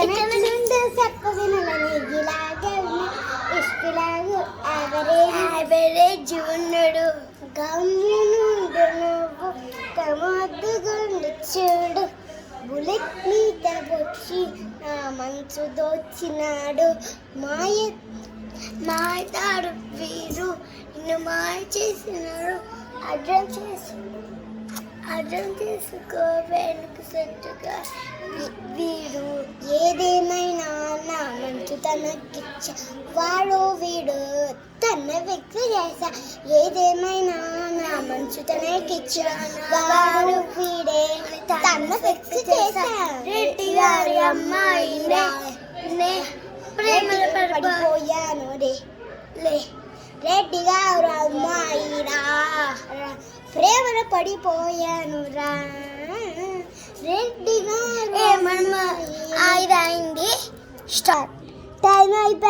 ఇతనుండు చెప్పగలను ఇలాగే ఇష్టలాగా యావరేజ్ ఉన్నాడు గమ్మునుండు నువ్వు కమద్దుగుండు చూడు బుల్లెట్ మీద వచ్చి నా మనసు దోచినాడు మాయదాడు వీరు నిన్ను మాయ చేసినాడు అర్థం చేసుకో వెనుక సట్టుగా వీడు ఏదేమైనా నా మనసు తనకిచ్చ వాడు వీడు తన వ్యక్తి చేశా ఏదేమైనా నా మనసు తనకిచ్చ వాడు వీడే తన వ్యక్తి చేశా రెడ్డి గారి అమ్మాయినే ప్రేమలో పడిపోయాను లే రెడ్డి గారు అమ్మాయిరా ప్రేమలో పడిపోయాను రా రెడ్డి గారు ఏమన్నా 5 అయింది స్టార్ట్ టైం అయిపోయింది.